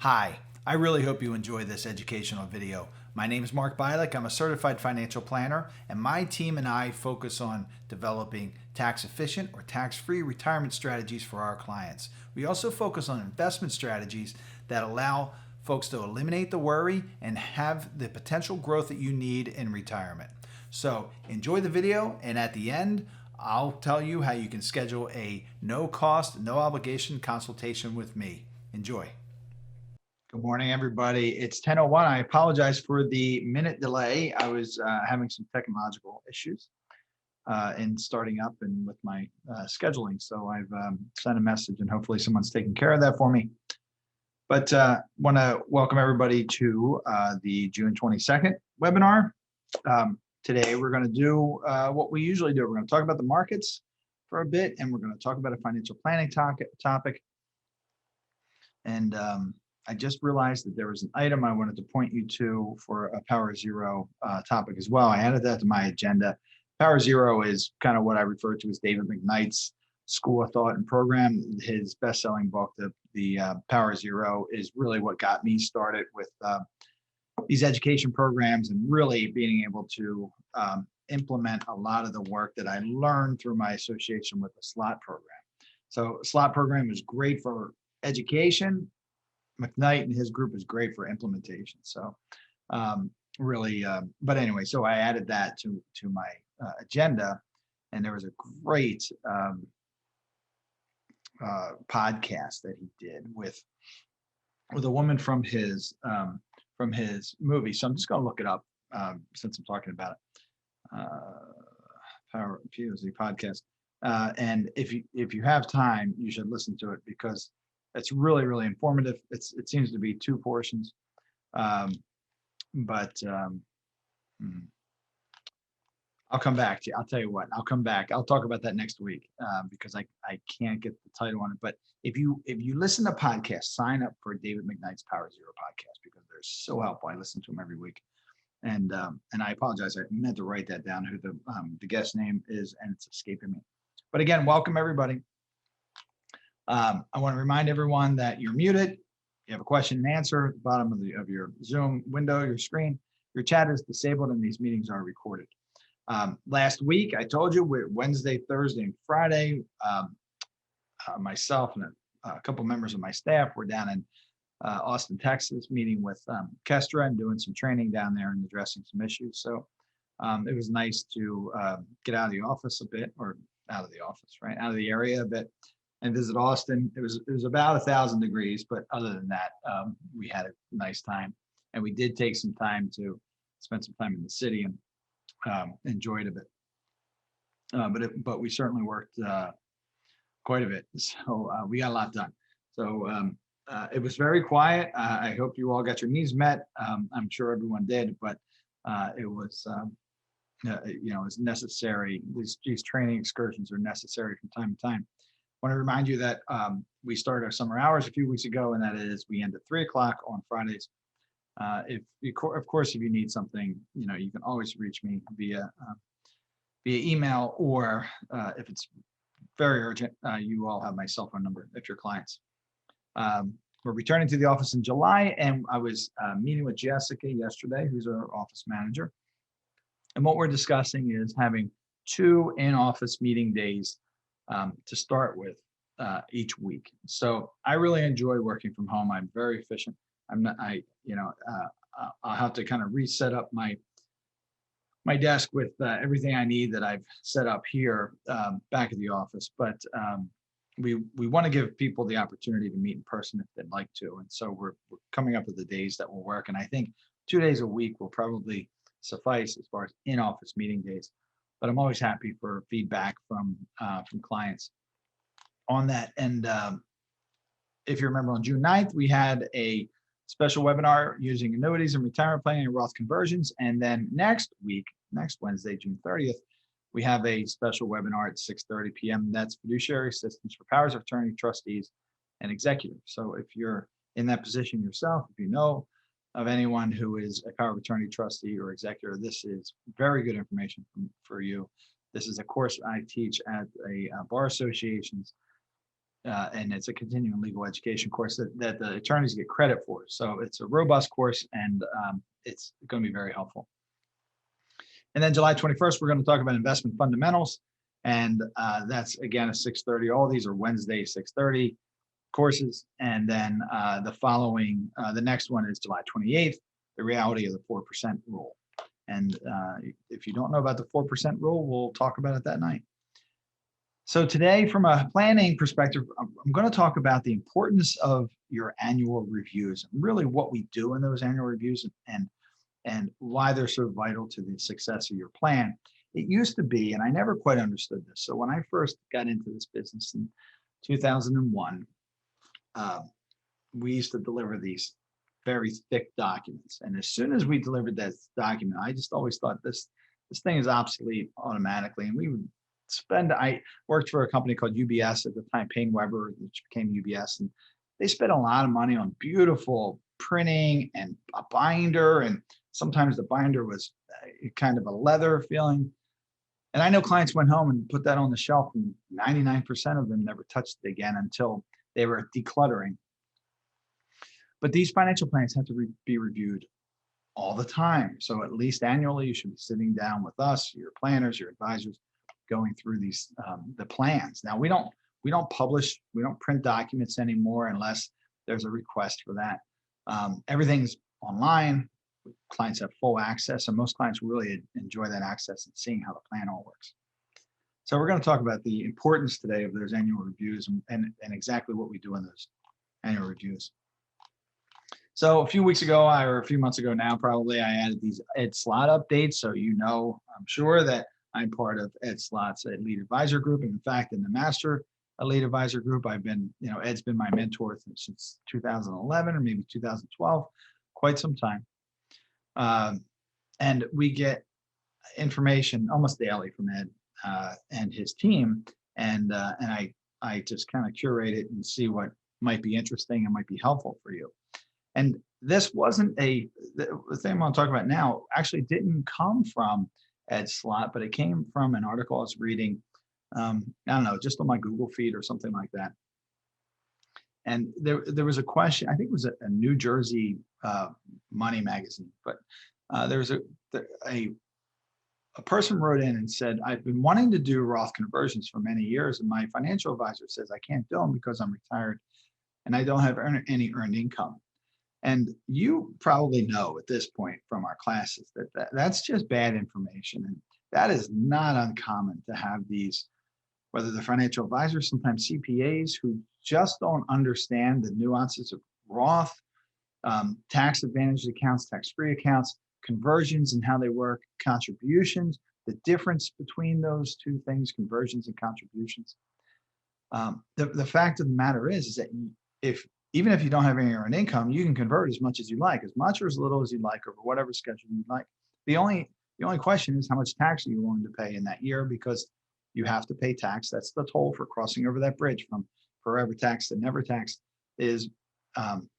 Hi, I really hope you enjoy this educational video. My name is Mark Byelich. I'm a certified financial planner, and my team and I focus on developing tax efficient or tax free retirement strategies for our clients. We also focus on investment strategies that allow folks to eliminate the worry and have the potential growth that you need in retirement. So enjoy the video, and at the end, I'll tell you how you can schedule a no cost, no obligation consultation with me. Enjoy. Good morning, everybody. It's 10:01. I apologize for the minute delay. I was having some technological issues in starting up and with my scheduling. So I've sent a message and hopefully someone's taking care of that for me. But want to welcome everybody to the June 22nd webinar. Today, we're going to do what we usually do. We're going to talk about the markets for a bit, and we're going to talk about a financial planning topic. And I just realized that there was an item I wanted to point you to for a Power Zero topic as well. I added that to my agenda. Power Zero is kind of what I refer to as David McKnight's School of Thought and Program. His best-selling book, the Power Zero, is really what got me started with these education programs and really being able to implement a lot of the work that I learned through my association with the slot program. So slot program is great for education. McKnight and his group is great for implementation. So really, but anyway, so I added that to my agenda, and there was a great podcast that he did with a woman from his movie. So I'm just going to look it up since I'm talking about it. Power POZ podcast, and if you have time, you should listen to it because it's really, really informative. It seems to be two portions, but I'll come back to you. I'll tell you what. I'll come back. I'll talk about that next week because I can't get the title on it. But if you listen to podcasts, sign up for David McKnight's Power Zero podcast because they're so helpful. I listen to them every week, and I apologize. I meant to write that down. Who the guest name is, and it's escaping me. But again, welcome everybody. I want to remind everyone that you're muted. You have a question and answer at the bottom of your Zoom window, your screen. Your chat is disabled and these meetings are recorded. Last week, I told you we're Wednesday, Thursday, and Friday. Myself and a couple members of my staff were down in Austin, Texas, meeting with Kestra and doing some training down there and addressing some issues. So it was nice to get out of the office a bit, or out of the area a bit, and visit Austin. It was about 1,000 degrees, but other than that, we had a nice time, and we did take some time to spend some time in the city and enjoyed a bit. But we certainly worked quite a bit, so we got a lot done. So it was very quiet. I hope you all got your needs met. I'm sure everyone did, but it was. It's necessary. These training excursions are necessary from time to time. I want to remind you that we started our summer hours a few weeks ago, and that is we end at 3:00 on Fridays. Of course, if you need something, you can always reach me via email, or if it's very urgent, you all have my cell phone number if you're clients. We're returning to the office in July, and I was meeting with Jessica yesterday, who's our office manager. And what we're discussing is having 2 in-office meeting days to start with each week. So I really enjoy working from home. I'm very efficient. I'll have to kind of reset up my desk with everything I need that I've set up here back at the office. But we want to give people the opportunity to meet in person if they'd like to. And so we're coming up with the days that will work. And I think 2 days a week will probably suffice as far as in-office meeting days. But I'm always happy for feedback from clients on that. And if you remember, on June 9th, we had a special webinar using annuities and retirement planning and Roth conversions. And then next Wednesday, June 30th, we have a special webinar at 6:30 p.m. That's fiduciary systems for powers of attorney, trustees, and executors. So if you're in that position yourself, if you know of anyone who is a power of attorney, trustee, or executor, this is very good information for you. This is a course I teach at a bar association's and it's a continuing legal education course that the attorneys get credit for. So it's a robust course, and it's going to be very helpful. And then July 21st, we're going to talk about investment fundamentals. And that's, again, at 6:30. All these are Wednesday, 6:30 courses. And then the next one is July 28th, the reality of the 4% rule. And if you don't know about the 4% rule, we'll talk about it that night. So today, from a planning perspective, I'm going to talk about the importance of your annual reviews and really what we do in those annual reviews and why they're so vital to the success of your plan. It used to be, and I never quite understood this. So when I first got into this business in 2001, we used to deliver these very thick documents. And as soon as we delivered that document, I just always thought this thing is obsolete automatically. And we would I worked for a company called UBS at the time, Payne Weber, which became UBS. And they spent a lot of money on beautiful printing and a binder. And sometimes the binder was kind of a leather feeling. And I know clients went home and put that on the shelf, and 99% of them never touched it again until they were decluttering. But these financial plans have to be reviewed all the time. So at least annually, you should be sitting down with us, your planners, your advisors, going through these the plans. Now we don't print documents anymore unless there's a request for that. Everything's online. Clients have full access, and most clients really enjoy that access and seeing how the plan all works. So we're going to talk about the importance today of those annual reviews and exactly what we do in those annual reviews. So a few weeks ago, or a few months ago now, probably, I added these Ed Slott updates. So I'm sure that I'm part of Ed Slott's Elite Advisor Group. And in fact, in the Master Elite Advisor Group, I've been, Ed's been my mentor since 2011 or maybe 2012, quite some time. And we get information almost daily from Ed and his team. And I just kind of curate it and see what might be interesting and might be helpful for you. And this wasn't the thing I'm going to talk about now actually didn't come from Ed Slott, but it came from an article I was reading, I don't know, just on my Google feed or something like that. And there was a question, I think it was a New Jersey money magazine, but there was a person wrote in and said, I've been wanting to do Roth conversions for many years, and my financial advisor says I can't do them because I'm retired and I don't have any earned income. And you probably know at this point from our classes that's just bad information. And that is not uncommon to have these, whether they're financial advisors, sometimes CPAs who just don't understand the nuances of Roth, tax advantage accounts, tax-free accounts, conversions and how they work, contributions, the difference between those two things, conversions and contributions. The fact of the matter is that even if you don't have any earned income, you can convert as much or as little as you like, over whatever schedule you like. The only question is how much tax are you willing to pay in that year, because you have to pay tax. That's the toll for crossing over that bridge from forever tax to never tax, is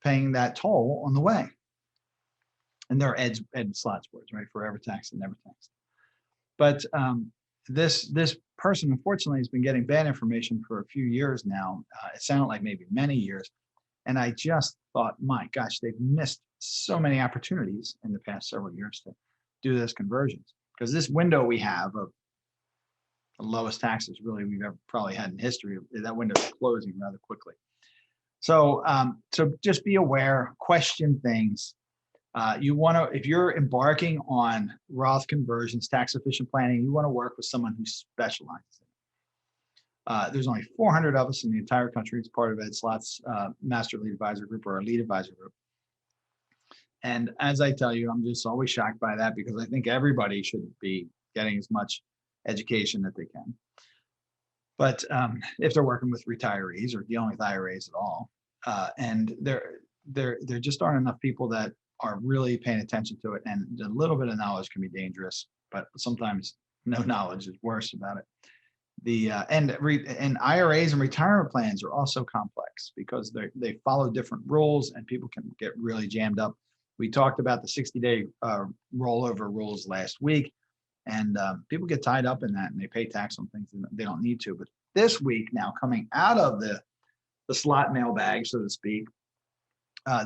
paying that toll on the way. And there are Ed Slott's words, right? Forever tax and never tax. But this person, unfortunately, has been getting bad information for a few years now. It sounded like maybe many years. And I just thought, my gosh, they've missed so many opportunities in the past several years to do this conversions, because this window we have of the lowest taxes really we've ever probably had in history, that window is closing rather quickly. So just be aware, question things. If you're embarking on Roth conversions, tax efficient planning, you want to work with someone who specializes in it. There's only 400 of us in the entire country as part of Ed Slott's Master Elite Advisor Group, or Elite Advisor Group. And as I tell you, I'm just always shocked by that, because I think everybody should be getting as much education that they can. But if they're working with retirees or dealing with IRAs at all, and there just aren't enough people that are really paying attention to it. And a little bit of knowledge can be dangerous, but sometimes no knowledge is worse about it. And IRAs and retirement plans are also complex, because they follow different rules and people can get really jammed up. We talked about the 60-day rollover rules last week, and people get tied up in that and they pay tax on things they don't need to. But this week, now coming out of the the slot mailbag, so to speak.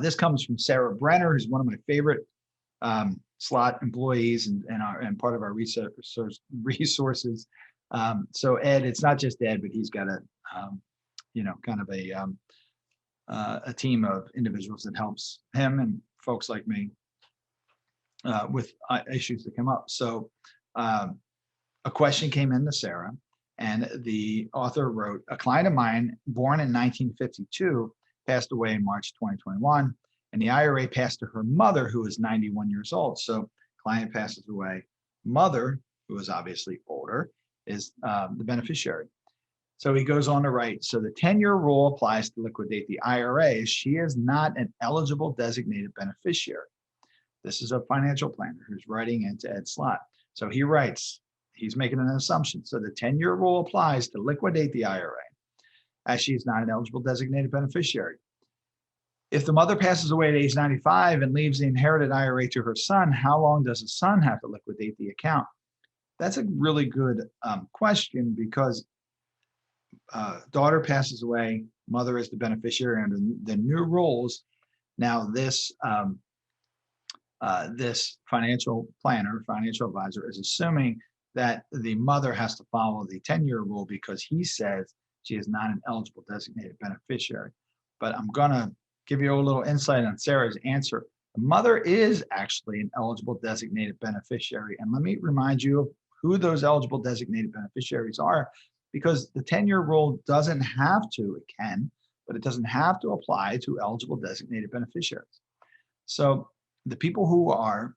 This comes from Sarah Brenner, who's one of my favorite slot employees and part of our resources. So Ed, it's not just Ed, but he's got kind of a team of individuals that helps him and folks like me with issues that come up. So a question came in to Sarah, and the author wrote, a client of mine born in 1952 passed away in March 2021, and the IRA passed to her mother, who is 91 years old. So client passes away, mother, who is obviously older, is the beneficiary. So he goes on to write, so the 10-year rule applies to liquidate the IRA. She is not an eligible designated beneficiary. This is a financial planner who's writing into Ed Slott. So he writes, he's making an assumption. So the 10-year rule applies to liquidate the IRA, as she is not an eligible designated beneficiary. If the mother passes away at age 95 and leaves the inherited IRA to her son, how long does the son have to liquidate the account? That's a really good question, because daughter passes away, mother is the beneficiary under the new rules. Now this this financial planner, financial advisor, is assuming that the mother has to follow the 10-year rule because he says she is not an eligible designated beneficiary. But I'm going to give you a little insight on Sarah's answer. The mother is actually an eligible designated beneficiary. And let me remind you of who those eligible designated beneficiaries are, because the 10-year rule doesn't have to, it can, but it doesn't have to apply to eligible designated beneficiaries. So the people who are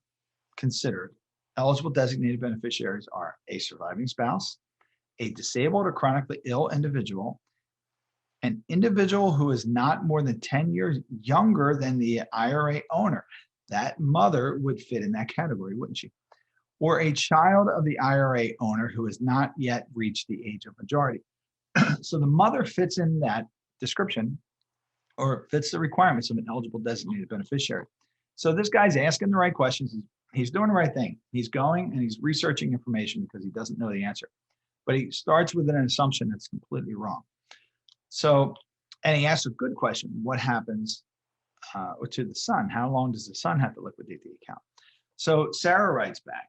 considered eligible designated beneficiaries are a surviving spouse, a disabled or chronically ill individual, an individual who is not more than 10 years younger than the IRA owner. That mother would fit in that category, wouldn't she? Or a child of the IRA owner who has not yet reached the age of majority. So the mother fits in that description, or fits the requirements of an eligible designated beneficiary. So this guy's asking the right questions. He's doing the right thing. He's going and he's researching information because he doesn't know the answer. But he starts with an assumption that's completely wrong. So, and he asks a good question. What happens to the son? How long does the son have to liquidate the account? So Sarah writes back,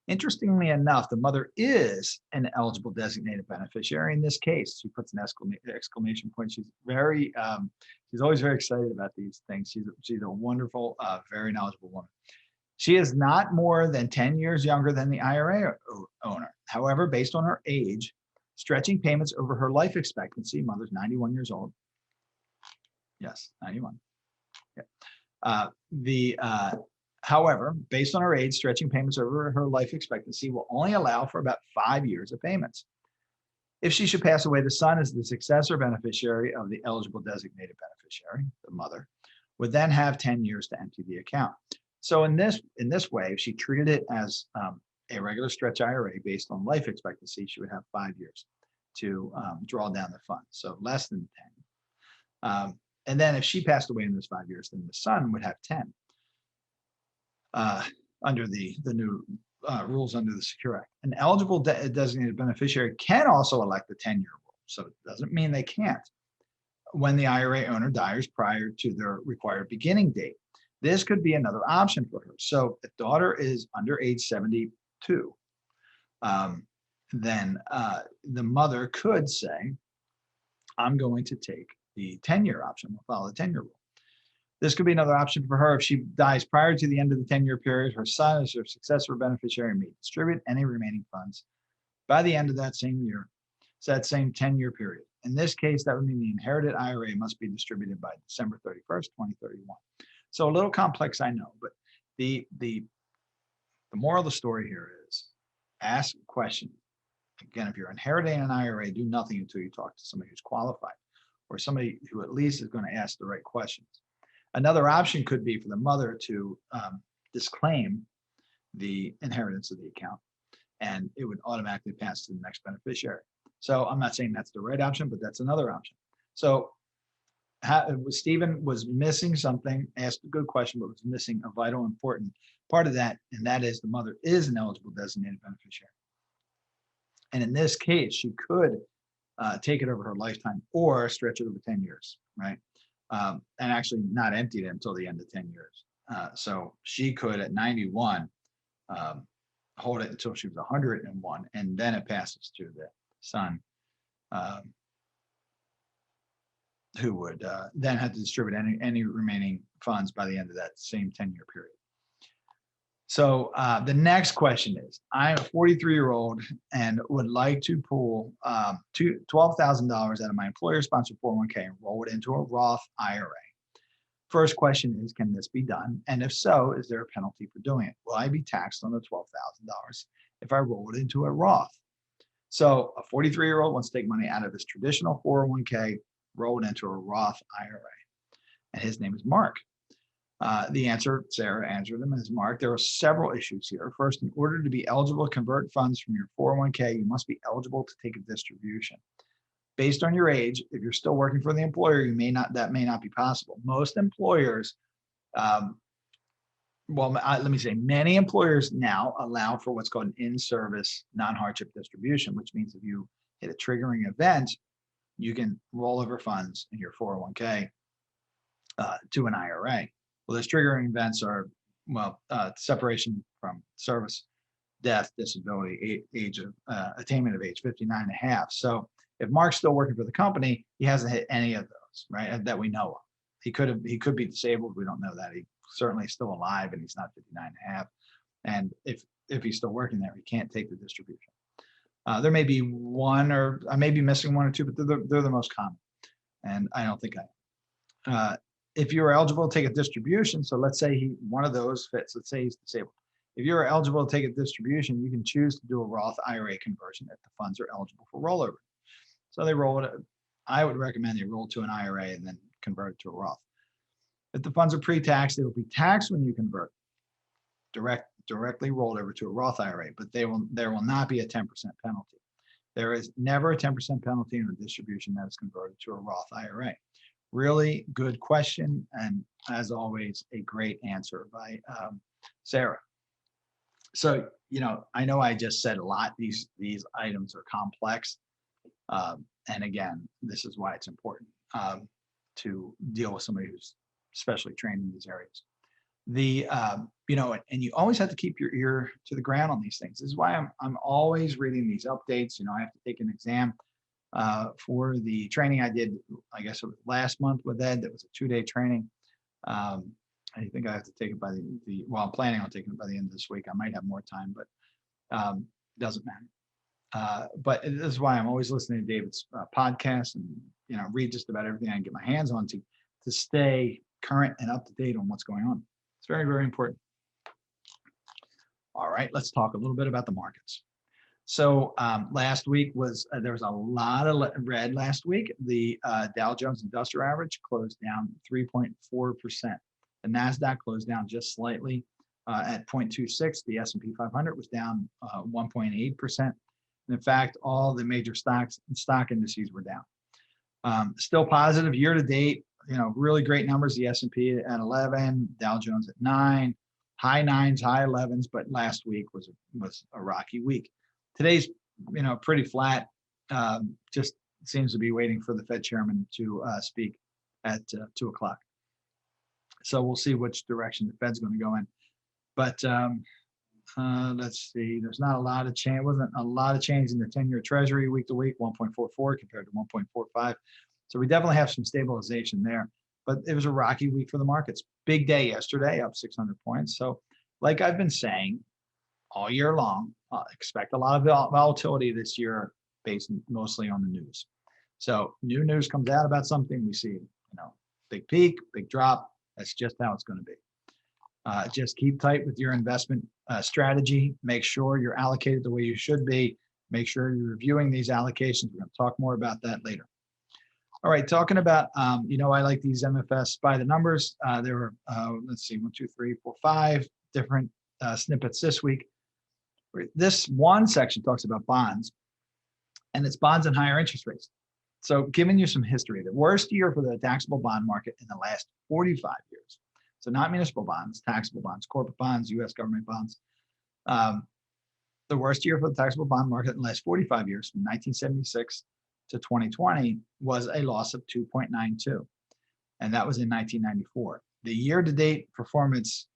interestingly enough, the mother is an eligible designated beneficiary in this case. She puts an exclamation point. She's very, she's always very excited about these things. She's a wonderful, very knowledgeable woman. She is not more than 10 years younger than the IRA owner. However, based on her age, stretching payments over her life expectancy, mother's 91 years old. Yes, 91. Yeah. However, based on her age, stretching payments over her life expectancy will only allow for about 5 years of payments. If she should pass away, the son is the successor beneficiary of the eligible designated beneficiary, the mother, would then have 10 years to empty the account. So in this way, if she treated it as a regular stretch IRA based on life expectancy, she would have 5 years to draw down the funds, so less than 10. And then if she passed away in those 5 years, then the son would have 10 under the new rules under the Secure Act. An eligible designated beneficiary can also elect the 10-year rule, so it doesn't mean they can't when the IRA owner dies prior to their required beginning date. This could be another option for her. So if daughter is under age 72, then the mother could say, I'm going to take the 10-year option. We'll follow the 10-year rule. This could be another option for her. If she dies prior to the end of the 10-year period, her son as her successor beneficiary may distribute any remaining funds by the end of that same year. It's that same 10-year period. In this case, that would mean the inherited IRA must be distributed by December 31st, 2031. So a little complex, I know, but the moral of the story here is ask questions. Again, if you're inheriting an IRA, do nothing until you talk to somebody who's qualified, or somebody who at least is going to ask the right questions. Another option could be for the mother to disclaim the inheritance of the account, and it would automatically pass to the next beneficiary. So I'm not saying that's the right option, but that's another option. So Stephen was missing something, asked a good question, but was missing a vital, important part of that, and that is the mother is an eligible designated beneficiary. And in this case, she could take it over her lifetime or stretch it over 10 years, right? And actually not emptied it until the end of 10 years. So she could at 91 um, hold it until she was 101, and then it passes to the son, um, who would then have to distribute any remaining funds by the end of that same 10-year period. So the next question is, I'm a 43-year-old and would like to pull $12,000 out of my employer-sponsored 401k and roll it into a Roth IRA. First question is, can this be done? And if so, is there a penalty for doing it? Will I be taxed on the $12,000 if I roll it into a Roth? So a 43-year-old wants to take money out of his traditional 401k, roll it into a Roth IRA. And his name is Mark. The answer, Sarah answered him, is Mark. There are several issues here. First, in order to be eligible to convert funds from your 401k, you must be eligible to take a distribution. Based on your age, if you're still working for the employer, that may not be possible. Most employers, let me say, many employers now allow for what's called an in-service non-hardship distribution, which means if you hit a triggering event, you can roll over funds in your 401k to an IRA. Well, those triggering events are, separation from service, death, disability, age of attainment of age 59 and a half. So if Mark's still working for the company, he hasn't hit any of those, right? That we know of. He could be disabled. We don't know that. He certainly is still alive and he's not 59 and a half. And if he's still working there, he can't take the distribution. There may be one, or I may be missing one or two, but they're the most common. And I don't think if you are eligible to take a distribution, so let's say one of those fits, let's say he's disabled. If you're eligible to take a distribution, you can choose to do a Roth IRA conversion if the funds are eligible for rollover. So they roll it. I would recommend they roll to an IRA and then convert it to a Roth. If the funds are pre-taxed, they will be taxed when you convert. Directly rolled over to a Roth IRA, but there will not be a 10% penalty. There is never a 10% penalty in a distribution that is converted to a Roth IRA. Really good question, and as always, a great answer by Sarah. So, I know I just said a lot. These items are complex, and again, this is why it's important to deal with somebody who's specially trained in these areas. And you always have to keep your ear to the ground on these things. This is why I'm always reading these updates. I have to take an exam for the training I did, I guess it was last month with Ed. That was a 2-day training. I think I have to take it by I'm planning on taking it by the end of this week. I might have more time, but doesn't matter. But this is why I'm always listening to David's podcast and, read just about everything I can get my hands on to stay current and up to date on what's going on. It's very, very important. All right, let's talk a little bit about the markets. So last week there was a lot of red last week. The Dow Jones Industrial Average closed down 3.4%. The NASDAQ closed down just slightly at 0.26. The S&P 500 was down 1.8%. And in fact, all the major stock indices were down. Still positive year to date. Really great numbers. The S&P at 11, Dow Jones at 9, high 9s, high 11s. But last week was a rocky week. Today's, pretty flat. Just seems to be waiting for the Fed chairman to speak at 2 o'clock. So we'll see which direction the Fed's going to go in. But let's see. There's not a lot of change. Wasn't a lot of change in the 10-year Treasury week to week, 1.44 compared to 1.45. So we definitely have some stabilization there. But it was a rocky week for the markets. Big day yesterday, up 600 points. So like I've been saying all year long, expect a lot of volatility this year based mostly on the news. So new news comes out about something, we see, big peak, big drop. That's just how it's going to be. Just keep tight with your investment strategy. Make sure you're allocated the way you should be. Make sure you're reviewing these allocations. We're going to talk more about that later. All right, talking about, I like these MFS by the numbers. There were, let's see, 1, 2, 3, 4, 5 different snippets this week. This one section talks about bonds, and it's bonds and higher interest rates. So giving you some history, the worst year for the taxable bond market in the last 45 years. So not municipal bonds, taxable bonds, corporate bonds, U.S. government bonds. The worst year for the taxable bond market in the last 45 years, from 1976 to 2020 was a loss of 2.92, and that was in 1994. The year-to-date performance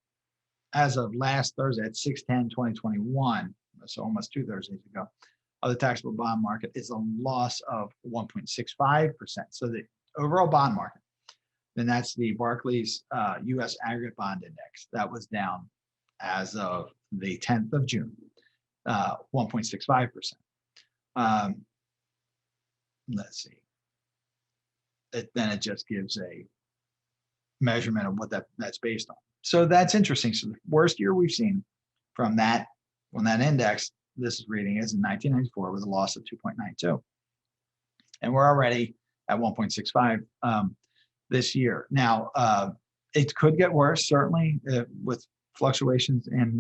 as of last Thursday at 6/10/2021, so almost 2 Thursdays ago, of the taxable bond market is a loss of 1.65%. So the overall bond market, then that's the Barclays U.S. Aggregate Bond Index, that was down as of the 10th of June, 1.65%. Let's see. Then it just gives a measurement of what that's based on. So that's interesting. So the worst year we've seen from that, when that index, this reading is in 1994 with a loss of 2.92. And we're already at 1.65 this year. Now, it could get worse, certainly, with fluctuations in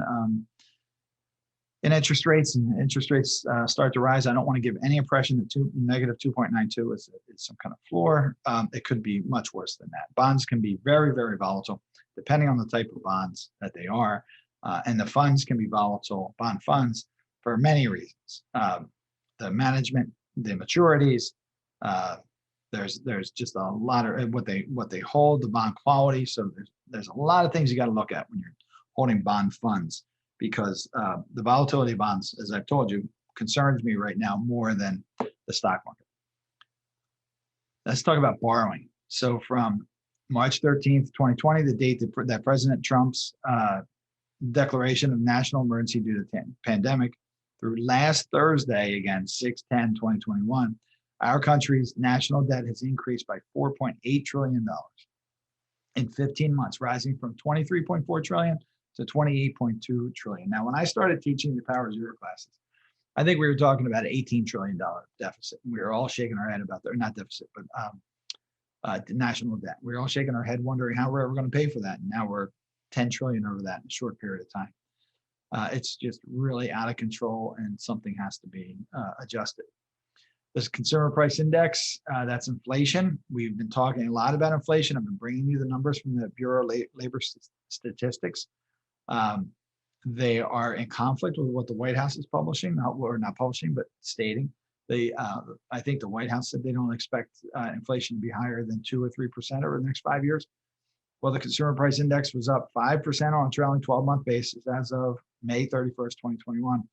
interest rates, and interest rates start to rise. I don't want to give any impression that negative 2.92 is some kind of floor. It could be much worse than that. Bonds can be very, very volatile, depending on the type of bonds that they are. And the funds can be volatile, bond funds, for many reasons. The management, the maturities, there's just a lot of what they hold, the bond quality. So there's a lot of things you got to look at when you're holding bond funds, because the volatility of bonds, as I've told you, concerns me right now more than the stock market. Let's talk about borrowing. So from March 13th, 2020, the date that President Trump's declaration of national emergency due to the pandemic, through last Thursday, again, 6/10/2021, our country's national debt has increased by $4.8 trillion in 15 months, rising from $23.4 trillion to $28.2 trillion. Now, when I started teaching the Power Zero classes, I think we were talking about $18 trillion deficit. We were all shaking our head about that, not deficit, but national debt. We were all shaking our head wondering how we're ever going to pay for that. And now we're 10 trillion over that in a short period of time. It's just really out of control, and something has to be adjusted. This consumer price index, that's inflation. We've been talking a lot about inflation. I've been bringing you the numbers from the Bureau of Labor Statistics. They are in conflict with what the White House is publishing, or not publishing, but stating. I think the White House said they don't expect inflation to be higher than 2 or 3% over the next 5 years. Well, the consumer price index was up 5% on a trailing 12-month basis as of May 31st, 2021.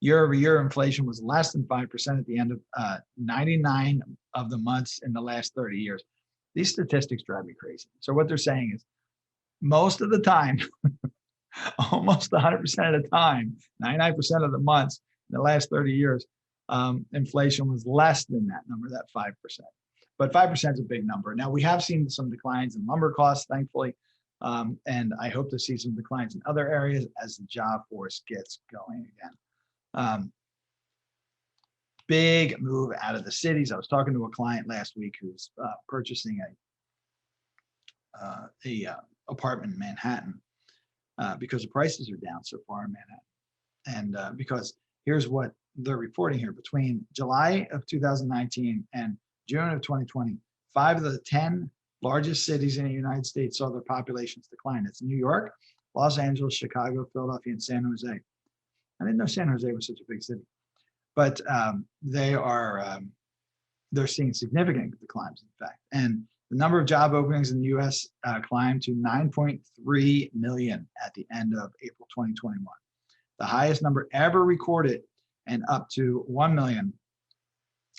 Year-over-year inflation was less than 5% at the end of 99 of the months in the last 30 years. These statistics drive me crazy. So what they're saying is, most of the time, almost 100% of the time, 99% of the months in the last 30 years, inflation was less than that number, that 5%. But 5% is a big number. Now, we have seen some declines in lumber costs, thankfully, and I hope to see some declines in other areas as the job force gets going again. Big move out of the cities. I was talking to a client last week who's purchasing a apartment in Manhattan because the prices are down so far in Manhattan. And because here's what they're reporting here: between July of 2019 and June of 2020, 5 of the 10 largest cities in the United States saw their populations decline. It's New York, Los Angeles, Chicago, Philadelphia, and San Jose. I didn't know San Jose was such a big city, but they're seeing significant declines, in fact. And the number of job openings in the U.S. climbed to 9.3 million at the end of April 2021, the highest number ever recorded, and up 1 million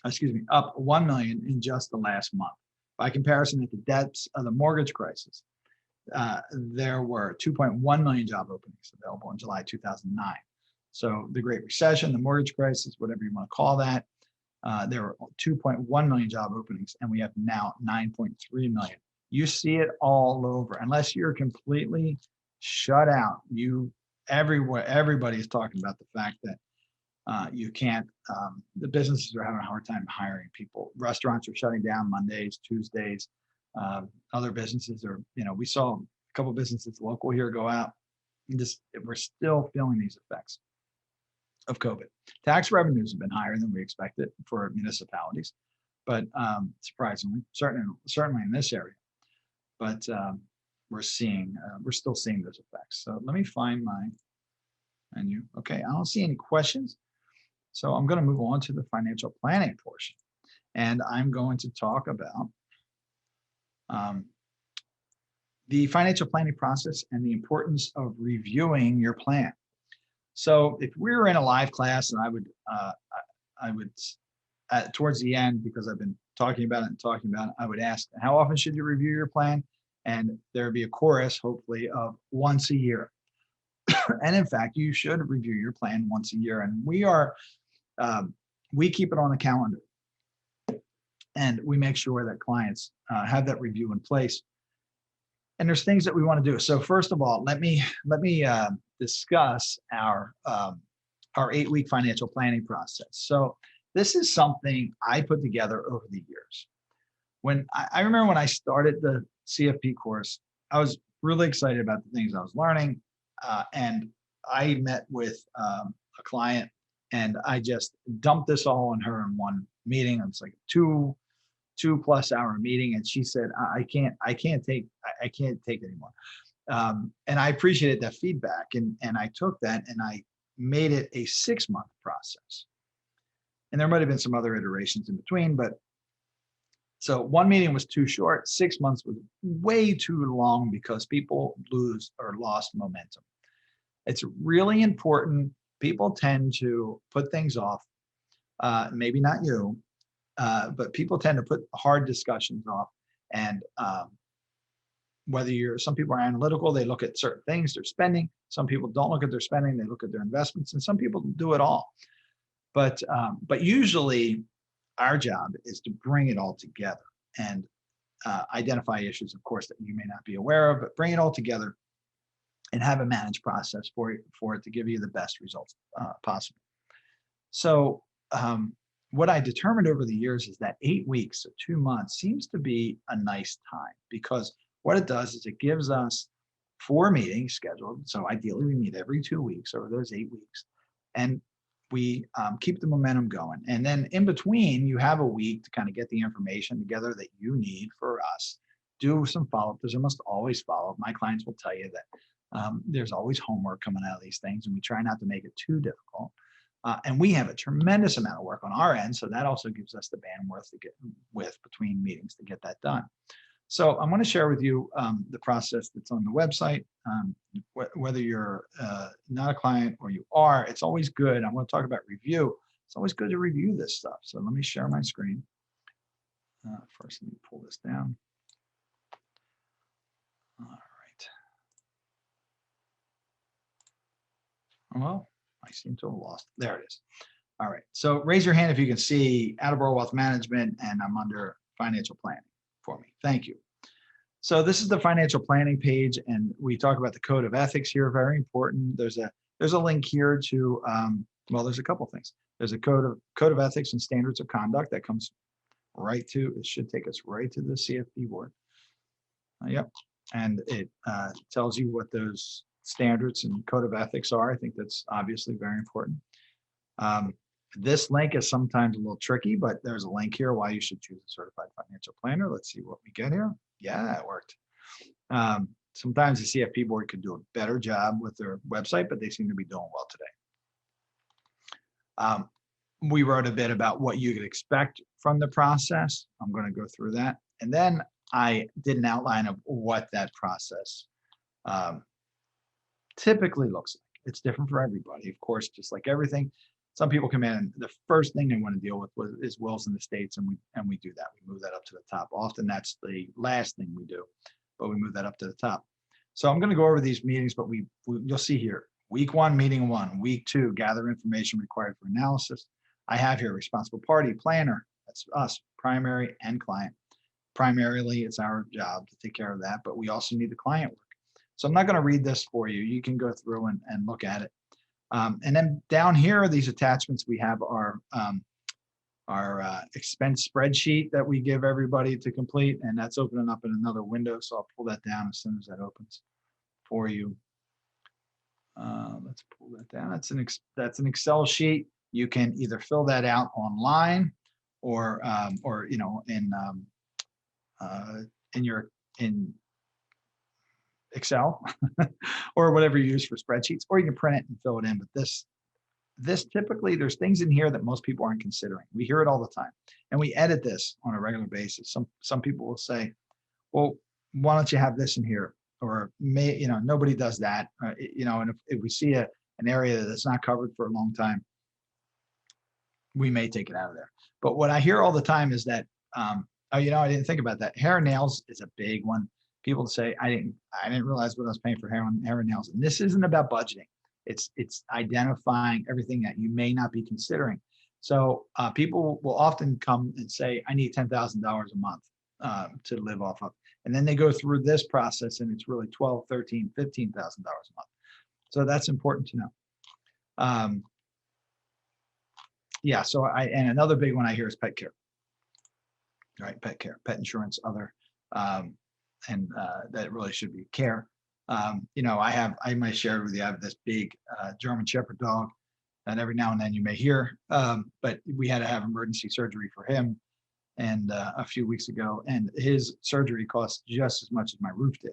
in just the last month. By comparison, at the depths of the mortgage crisis, there were 2.1 million job openings available in July 2009. So the Great Recession, the mortgage crisis, whatever you want to call that, there were 2.1 million job openings, and we have now 9.3 million. You see it all over. Unless you're completely shut out, everybody is talking about the fact that you can't, the businesses are having a hard time hiring people. Restaurants are shutting down Mondays, Tuesdays. Other businesses are, we saw a couple businesses local here go out. We're still feeling these effects of COVID. Tax revenues have been higher than we expected for municipalities, but surprisingly, certainly in this area. But we're still seeing those effects. So let me find my menu. Okay, I don't see any questions. So I'm going to move on to the financial planning portion, and I'm going to talk about um, the financial planning process and the importance of reviewing your plan. So if we were in a live class, and I would towards the end, because I've been talking about it and talking about it, I would ask, how often should you review your plan? And there would be a chorus, hopefully, of once a year. And in fact, you should review your plan once a year. And we keep it on the calendar, and we make sure that clients have that review in place. And there's things that we want to do. So first of all, let me discuss our 8-week financial planning process. So this is something I put together over the years. When I remember when I started the CFP course, I was really excited about the things I was learning, and I met with a client, and I just dumped this all on her in one meeting. It was like a 2+ hour meeting, and she said, I can't take anymore. And I appreciated that feedback, and I took that and I made it a 6-month process. And there might have been some other iterations in between, but so one meeting was too short. 6 months was way too long because people lose or lost momentum. It's really important. People tend to put things off. Maybe not you, but people tend to put hard discussions off. And some people are analytical, they look at certain things, their spending. Some people don't look at their spending, they look at their investments, and some people do it all. But usually our job is to bring it all together and identify issues, of course, that you may not be aware of, but bring it all together and have a managed process for it to give you the best results possible. So what I determined over the years is that 8 weeks, so 2 months, seems to be a nice time, because what it does is it gives us 4 meetings scheduled. So ideally, we meet every 2 weeks over those 8 weeks, and we keep the momentum going. And then in between, you have a week to kind of get the information together that you need for us. Do some follow-up. There's almost always follow-up. My clients will tell you that there's always homework coming out of these things, and we try not to make it too difficult. And we have a tremendous amount of work on our end, so that also gives us the bandwidth to get with between meetings to get that done. So I'm going to share with you the process that's on the website. Whether you're not a client or you are, it's always good. I'm going to talk about review. It's always good to review this stuff. So let me share my screen. First, let me pull this down. All right. Well, I seem to have lost. There it is. All right. So raise your hand if you can see Attleboro Wealth Management, and I'm under financial planning for me. Thank you. So this is the financial planning page, and we talk about the code of ethics here. Very important. There's a link here to well, there's a couple things. There's a code of ethics and standards of conduct that comes right to. It should take us right to the CFP board. Yep, and it tells you what those standards and code of ethics are. I think that's obviously very important. This link is sometimes a little tricky, but there's a link here why you should choose a certified financial planner. Let's see what we get here. Yeah, it worked. Sometimes the CFP board could do a better job with their website, but they seem to be doing well today. We wrote a bit about what you could expect from the process. I'm going to go through that. And then I did an outline of what that process typically looks like. It's different for everybody, of course, just like everything. Some people come in and the first thing they want to deal with is wills and estates, and we do that. We move that up to the top. Often that's the last thing we do, but we move that up to the top. So I'm going to go over these meetings, but you'll see here, week 1, meeting 1, week 2, gather information required for analysis. I have here responsible party, planner, that's us, primary and client. Primarily, it's our job to take care of that, but we also need the client work. So I'm not going to read this for you. You can go through and look at it. And then down here, these attachments, we have our expense spreadsheet that we give everybody to complete, and that's opening up in another window. So I'll pull that down as soon as that opens for you. Let's pull that down. That's an Excel sheet. You can either fill that out online, or you know, in Excel or whatever you use for spreadsheets, or you can print it and fill it in. But this typically, there's things in here that most people aren't considering. We hear it all the time, and we edit this on a regular basis. Some people will say, well, why don't you have this in here? Or nobody does that. And if we see an area that's not covered for a long time, we may take it out of there. But what I hear all the time is that, oh, I didn't think about that. Hair and nails is a big one. People say, I didn't realize what I was paying for hair and nails. And this isn't about budgeting. It's identifying everything that you may not be considering. So people will often come and say, I need $10,000 a month to live off of. And then they go through this process and it's really $12, $13, $15,000 a month. So that's important to know. Yeah, so and another big one I hear is pet care. Right, pet care, pet insurance, other, and that really should be care. I might share with you, I have this big German Shepherd dog that every now and then you may hear, but we had to have emergency surgery for him and a few weeks ago, and his surgery cost just as much as my roof did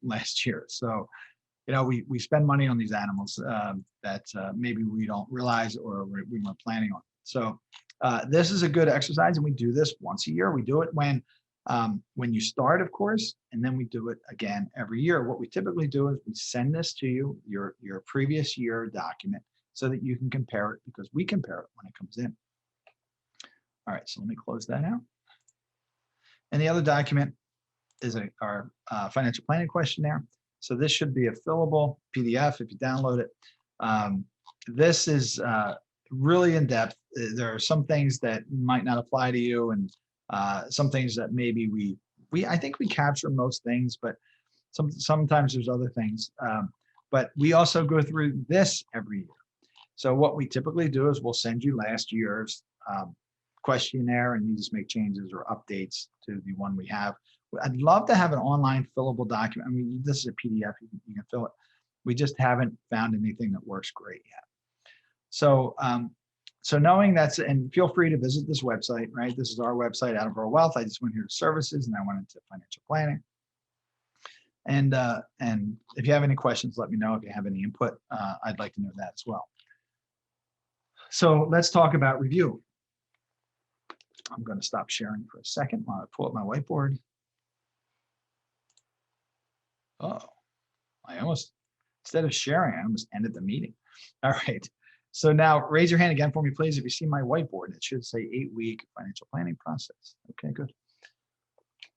last year. So, we spend money on these animals that maybe we don't realize or we weren't planning on. So this is a good exercise, and we do this once a year. We do it when you start, of course, and then we do it again every year. What we typically do is we send this to you, your previous year document, so that you can compare it, because we compare it when it comes in. All right, so let me close that out. And the other document is our financial planning questionnaire. So this should be a fillable PDF if you download it. This is really in depth. There are some things that might not apply to you, and some things that maybe I think we capture most things, but sometimes there's other things. But we also go through this every year. So what we typically do is we'll send you last year's questionnaire, and you just make changes or updates to the one we have. I'd love to have an online fillable document. I mean, this is a PDF, you can fill it. We just haven't found anything that works great yet. So, so knowing that's, and feel free to visit this website, right? This is our website, Out of Our Wealth. I just went here to services and I went into financial planning. And if you have any questions, let me know. If you have any input, I'd like to know that as well. So let's talk about review. I'm going to stop sharing for a second while I pull up my whiteboard. Oh, instead of sharing, I almost ended the meeting. All right. So now raise your hand again for me, please. If you see my whiteboard, it should say 8-week financial planning process. Okay, good.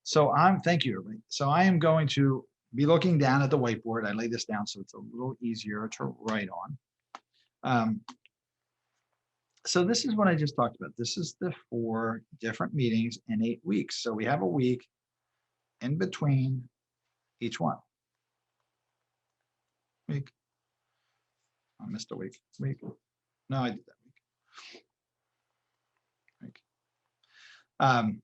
So thank you, everybody. So I am going to be looking down at the whiteboard. I laid this down so it's a little easier to write on. So this is what I just talked about. This is the 4 different meetings in 8 weeks. So we have a week in between each one. Week. I missed a week. No, I did that week.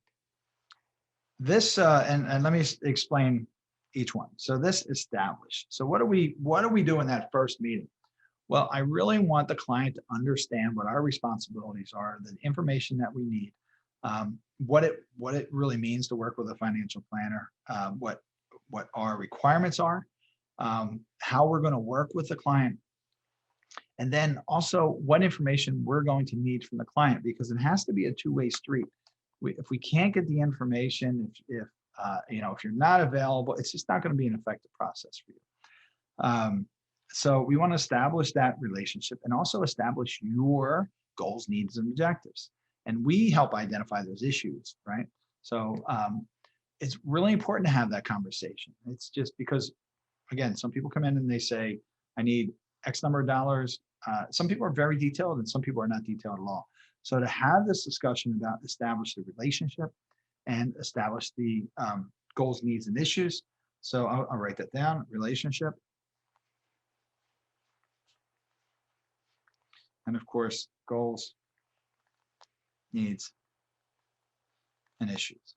This and let me explain each one. So this established. So what do we do in that first meeting? Well, I really want the client to understand what our responsibilities are, the information that we need, what it really means to work with a financial planner, what our requirements are, how we're going to work with the client, and then also what information we're going to need from the client, because it has to be a two-way street. If we can't get the information, if you're not available, it's just not going to be an effective process for you. So we want to establish that relationship and also establish your goals, needs, and objectives. And we help identify those issues, right? So it's really important to have that conversation. It's just because, again, some people come in and they say, I need X number of dollars. Some people are very detailed and some people are not detailed at all. So to have this discussion about establish the relationship and establish the goals, needs, and issues. So I'll write that down, relationship. And of course, goals, needs, and issues.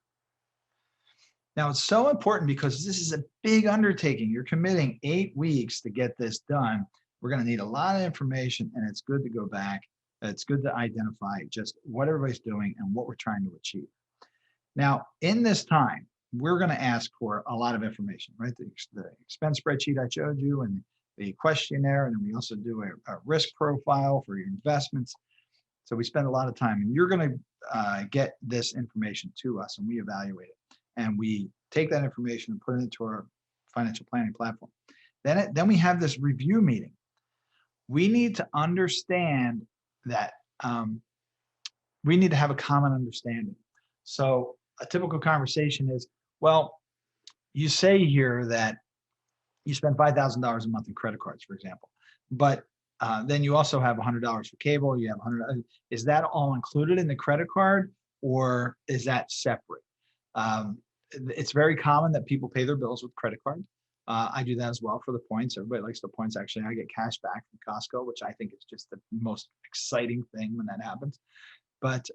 Now, it's so important because this is a big undertaking. You're committing 8 weeks to get this done. We're going to need a lot of information, and it's good to go back. It's good to identify just what everybody's doing and what we're trying to achieve. Now, in this time, we're going to ask for a lot of information, right? The expense spreadsheet I showed you and a questionnaire, and then we also do a risk profile for your investments. So we spend a lot of time, and you're going to get this information to us, and we evaluate it, and we take that information and put it into our financial planning platform. Then we have this review meeting. We need to understand that we need to have a common understanding. So a typical conversation is, well, you say here that you spend $5,000 a month in credit cards, for example, but then you also have $100 for cable. You have 100. Is that all included in the credit card, or is that separate? It's very common that people pay their bills with credit card. I do that as well for the points. Everybody likes the points. Actually, I get cash back from Costco, which I think is just the most exciting thing when that happens. But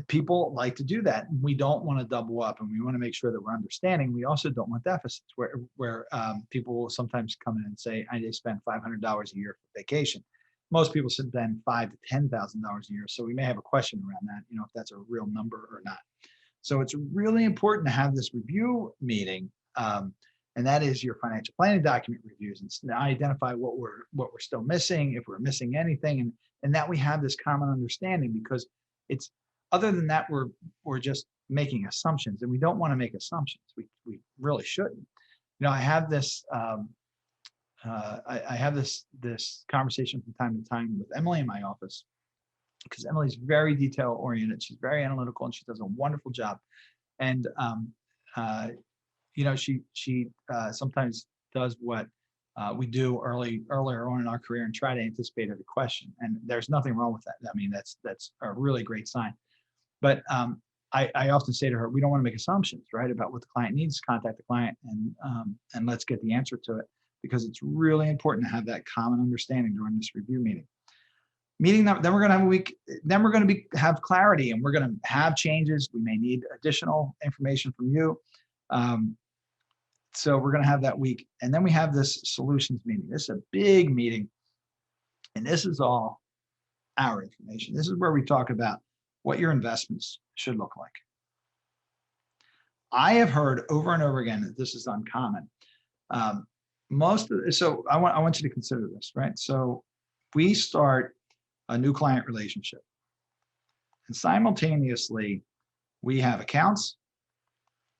people like to do that. We don't want to double up, and we want to make sure that we're understanding. We also don't want deficits where people will sometimes come in and say, I just spent $500 a year for vacation. Most people spend $5,000 to $10,000 a year. So we may have a question around that, if that's a real number or not. So it's really important to have this review meeting. And that is your financial planning document reviews, and identify what we're still missing, if we're missing anything, and that we have this common understanding, because it's, other than that, we're just making assumptions, and we don't want to make assumptions. We really shouldn't. I have this I have this conversation from time to time with Emily in my office, because Emily's very detail oriented. She's very analytical, and she does a wonderful job. And she sometimes does what we do earlier on in our career, and try to anticipate every question. And there's nothing wrong with that. I mean, that's a really great sign. But I often say to her, we don't want to make assumptions, right, about what the client needs. Contact the client, and let's get the answer to it, because it's really important to have that common understanding during this review meeting. Then we're going to have a week. Then we're going to have clarity, and we're going to have changes. We may need additional information from you. So we're going to have that week, and then we have this solutions meeting. This is a big meeting, and this is all our information. This is where we talk about what your investments should look like. I have heard over and over again that this is uncommon. So I want you to consider this, right? So we start a new client relationship, and simultaneously we have accounts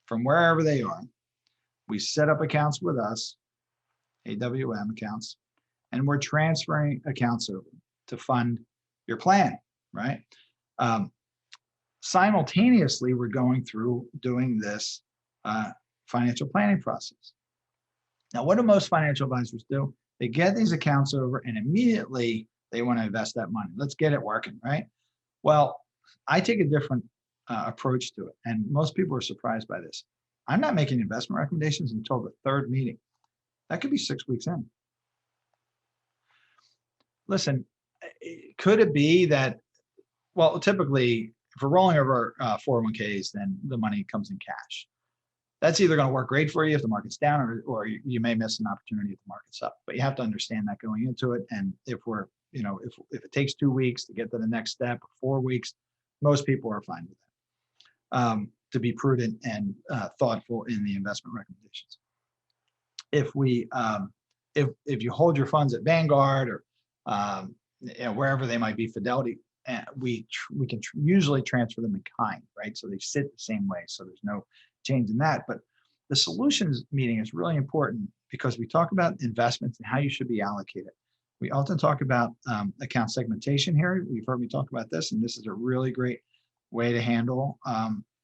from wherever they are. We set up accounts with us, AWM accounts, and we're transferring accounts over to fund your plan, right? Simultaneously, we're going through doing this financial planning process. Now, what do most financial advisors do? They get these accounts over, and immediately they want to invest that money. Let's get it working, right? Well, I take a different approach to it, and most people are surprised by this. I'm not making investment recommendations until the third meeting. That could be 6 weeks in. Listen, could it be that, well, typically, if we're rolling over 401ks, then the money comes in cash. That's either going to work great for you if the market's down, or you may miss an opportunity if the market's up. But you have to understand that going into it. And if we're, if it takes 2 weeks to get to the next step, or 4 weeks, most people are fine with that. To be prudent and thoughtful in the investment recommendations. If we, if you hold your funds at Vanguard or wherever they might be, Fidelity, we can usually transfer them in kind, right? So they sit the same way, so there's no change in that. But the solutions meeting is really important, because we talk about investments and how you should be allocated. We often talk about account segmentation here. You've heard me talk about this, and this is a really great way to handle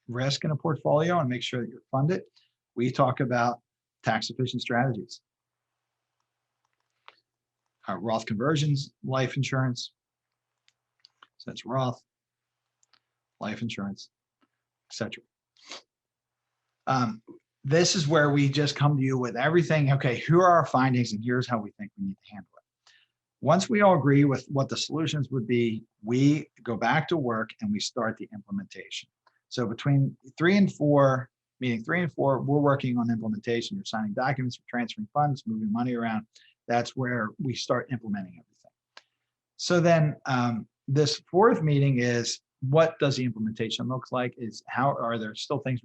risk in a portfolio and make sure that you're funded. We talk about tax efficient strategies. Roth conversions, life insurance. So that's Roth, life insurance, etc. This is where we just come to you with everything. Okay, here are our findings, and here's how we think we need to handle it. Once we all agree with what the solutions would be, we go back to work and we start the implementation. So between meeting 3 and 4, we're working on implementation. You're signing documents, you're transferring funds, moving money around. That's where we start implementing everything. So then this 4th meeting is, what does the implementation look like? Is how are there still things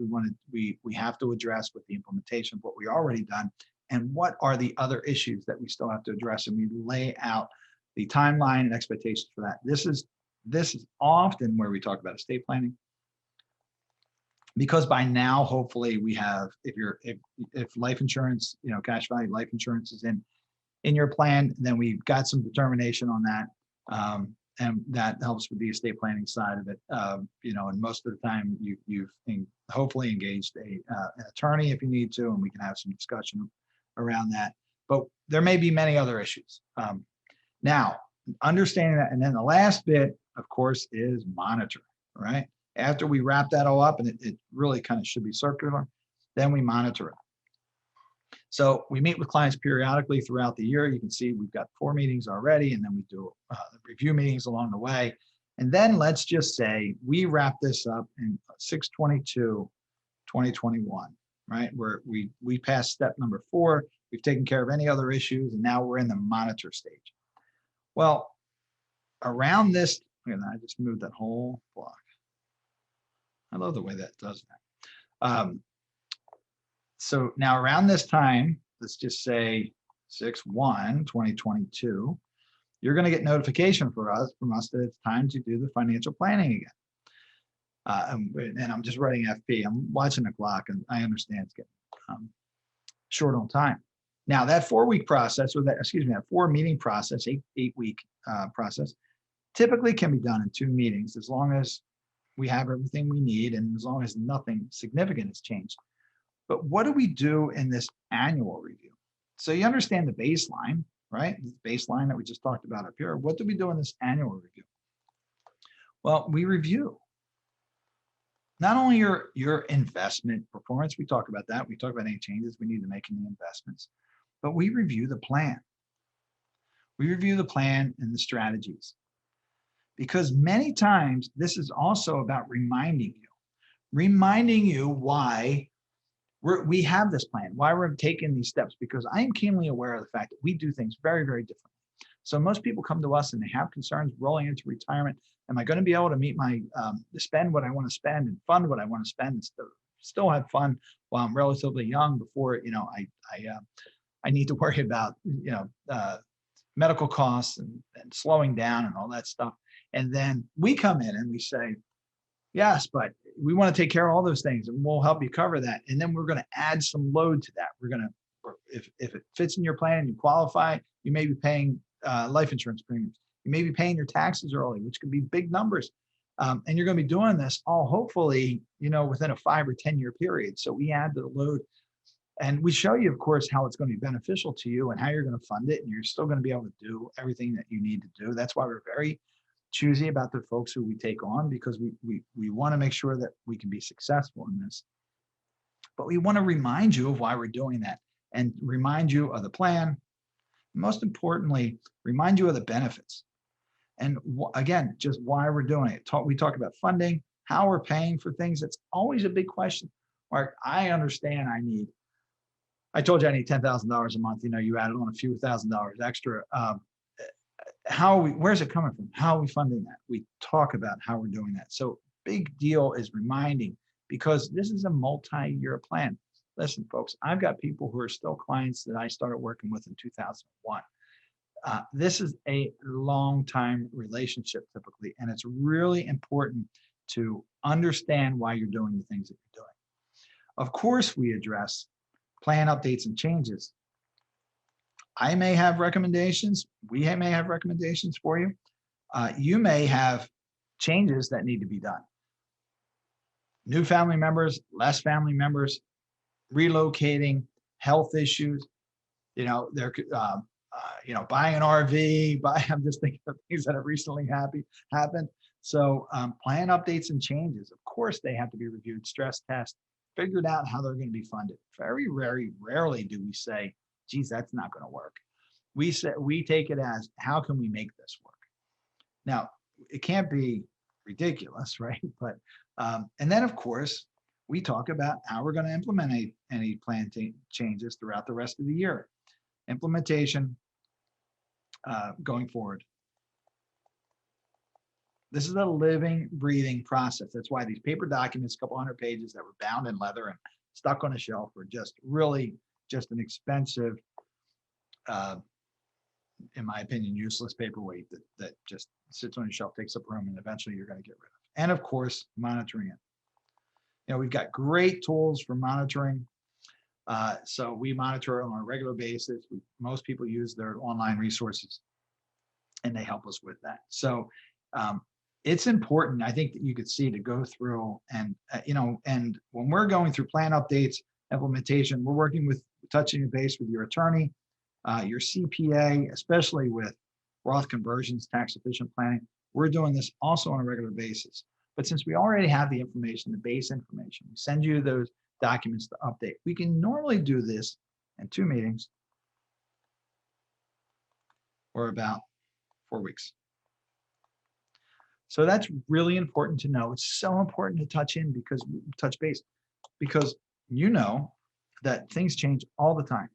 we have to address with the implementation of what we already done? and what are the other issues that we still have to address, and we lay out the timeline and expectations for that. This is often where we talk about estate planning, because by now, hopefully, we have, if life insurance, cash value life insurance is in your plan, then we've got some determination on that. And that helps with the estate planning side of it. And most of the time you've hopefully engaged an attorney if you need to, and we can have some discussion around that. But there may be many other issues. Now, understanding that, and then the last bit, of course, is monitor, right? After we wrap that all up, and it really kind of should be circular, then we monitor it. So we meet with clients periodically throughout the year. You can see we've got 4 meetings already, and then we do review meetings along the way. And then let's just say we wrap this up in 6/22/2021, right? Where we passed step number 4. We've taken care of any other issues, and now we're in the monitor stage. Well, around this, I just moved that whole block. I love the way that does that. So now around this time, let's just say 6/1/2022, you're going to get notification from us that it's time to do the financial planning again. And I'm just writing FP. I'm watching the clock, and I understand it's getting short on time. Now that 4-week process, that 4-meeting process, 8-week process, typically can be done in 2 meetings, as long as we have everything we need and as long as nothing significant has changed. But what do we do in this annual review? So you understand the baseline, right? The baseline that we just talked about up here. What do we do in this annual review? Well, we review not only your investment performance, we talk about that. We talk about any changes we need to make in the investments, but we review the plan. We review the plan and the strategies, because many times this is also about reminding you why we have this plan, why we're taking these steps, because I am keenly aware of the fact that we do things very, very differently. So most people come to us and they have concerns rolling into retirement. Am I going to be able to meet spend what I want to spend and fund what I want to spend and still have fun while I'm relatively young before, I need to worry about, medical costs and slowing down and all that stuff. And then we come in and we say, yes, but we want to take care of all those things, and we'll help you cover that. And then we're going to add some load to that. We're going to, if it fits in your plan and you qualify, you may be paying life insurance premiums. You may be paying your taxes early, which could be big numbers. And you're going to be doing this all hopefully, within a 5 or 10 year period. So we add to the load, and we show you, of course, how it's going to be beneficial to you and how you're going to fund it. And you're still going to be able to do everything that you need to do. That's why we're very choosy about the folks who we take on, because we want to make sure that we can be successful in this. But we want to remind you of why we're doing that, and remind you of the plan. Most importantly, remind you of the benefits. And again, just why we're doing it. We talk about funding, how we're paying for things. It's always a big question. Mark, I understand I told you I need $10,000 a month. You added on a few $1,000s extra. Where's it coming from? How are we funding that? We talk about how we're doing that. So big deal is reminding, because this is a multi-year plan. Listen, folks, I've got people who are still clients that I started working with in 2001. This is a long time relationship typically, and it's really important to understand why you're doing the things that you're doing. Of course, we address plan updates and changes. I may have recommendations. We may have recommendations for you. You may have changes that need to be done. New family members, less family members, relocating, health issues. Buying an RV. I'm just thinking of things that have recently happened. So plan updates and changes. Of course, they have to be reviewed, stress test, figured out how they're going to be funded. Very, very rarely do we say, geez, that's not going to work. We take it as, how can we make this work? Now, it can't be ridiculous, right? But and then of course we talk about how we're going to implement any plan changes throughout the rest of the year. Implementation going forward. This is a living, breathing process. That's why these paper documents, a couple hundred pages that were bound in leather and stuck on a shelf, are just really just an expensive, in my opinion, useless paperweight that just sits on your shelf, takes up room, and eventually you're going to get rid of. And of course, monitoring it. We've got great tools for monitoring. So we monitor on a regular basis. Most people use their online resources, and they help us with that. So it's important, I think, that you could see to go through and, and when we're going through plan updates, implementation, we're working with touching base with your attorney, your CPA, especially with Roth conversions, tax efficient planning. We're doing this also on a regular basis. But since we already have the information, the base information, we send you those documents to update. We can normally do this in 2 meetings or about 4 weeks. So that's really important to know. It's so important to touch base, because you know that things change all the time.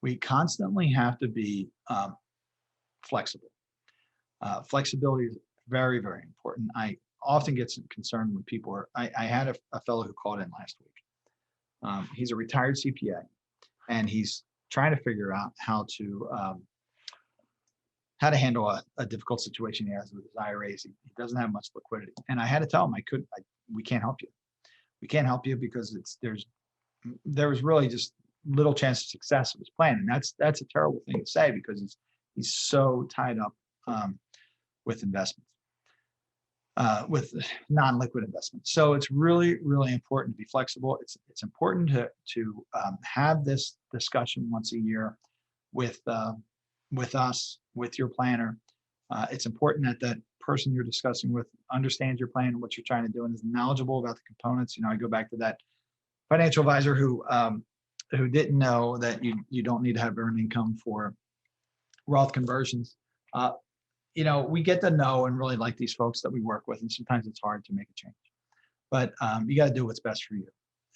We constantly have to be flexible. Flexibility is very, very important. I often get concerned when people are, I had a fellow who called in last week. He's a retired CPA, and he's trying to figure out how to handle a difficult situation he has with his IRAs. He doesn't have much liquidity. And I had to tell him, we can't help you. We can't help you because there was really just little chance of success of his plan. And that's a terrible thing to say, because he's so tied up with investments, with non-liquid investments. So it's really, really important to be flexible. It's important to have this discussion once a year with us, with your planner. It's important that that person you're discussing with understands your plan and what you're trying to do, and is knowledgeable about the components. I go back to that financial advisor who didn't know that you don't need to have earned income for Roth conversions. We get to know and really like these folks that we work with, and sometimes it's hard to make a change. But you got to do what's best for you,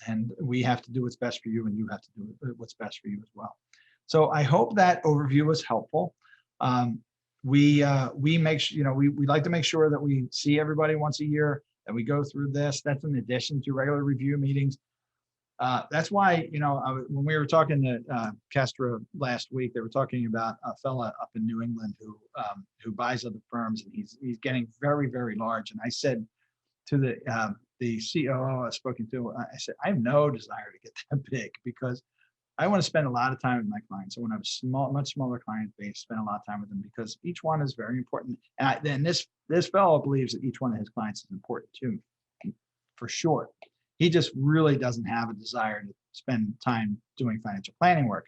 and we have to do what's best for you, and you have to do what's best for you as well. So I hope that overview was helpful. We make sure, we like to make sure that we see everybody once a year, that we go through this. That's in addition to regular review meetings. That's why, when we were talking to Kestra last week, they were talking about a fella up in New England who buys other firms, and he's getting very, very large. And I said to the COO I've spoken to, I said, I have no desire to get that big, because I want to spend a lot of time with my clients. I want to have a much smaller client base, spend a lot of time with them, because each one is very important. And then this fellow believes that each one of his clients is important too, for sure. He just really doesn't have a desire to spend time doing financial planning work.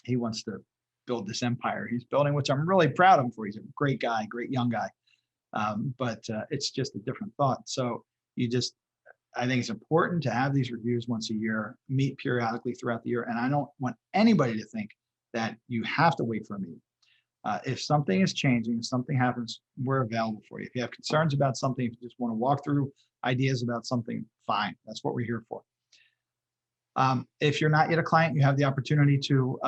He wants to build this empire he's building, which I'm really proud of him for. He's a great guy, great young guy. But it's just a different thought. So I think it's important to have these reviews once a year, meet periodically throughout the year. And I don't want anybody to think that you have to wait for a meeting. If something is changing, if something happens, we're available for you. If you have concerns about something, if you just want to walk through ideas about something, fine. That's what we're here for. If you're not yet a client, you have the opportunity to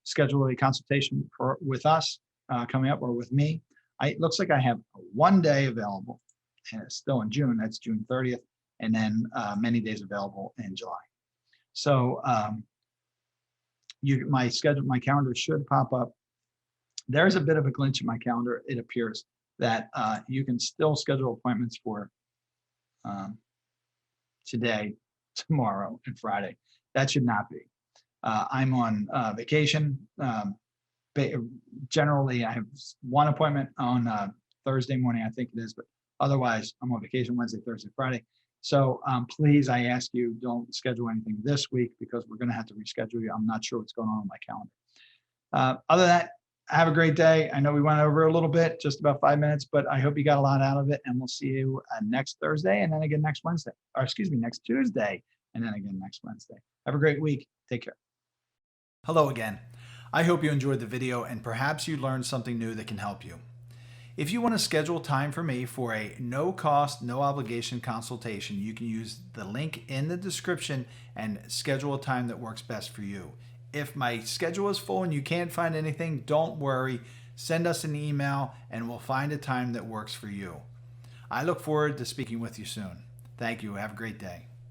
schedule a consultation with us coming up, or with me. It looks like I have 1 day available, and it's still in June. That's June 30th. And then many days available in July. So my calendar should pop up. There's a bit of a glitch in my calendar. It appears that you can still schedule appointments for today, tomorrow, and Friday. That should not be. I'm on vacation. Generally, I have one appointment on Thursday morning, I think it is, but otherwise I'm on vacation Wednesday, Thursday, Friday. So please, I ask you, don't schedule anything this week, because we're going to have to reschedule you. I'm not sure what's going on in my calendar. Other than that, have a great day. I know we went over a little bit, just about 5 minutes, but I hope you got a lot out of it. And we'll see you next Thursday, and then again next Wednesday. Or excuse me, next Tuesday, and then again next Wednesday. Have a great week. Take care. Hello again. I hope you enjoyed the video, and perhaps you learned something new that can help you. If you want to schedule time for me for a no cost, no obligation consultation, you can use the link in the description and schedule a time that works best for you. If my schedule is full and you can't find anything, don't worry. Send us an email and we'll find a time that works for you. I look forward to speaking with you soon. Thank you. Have a great day.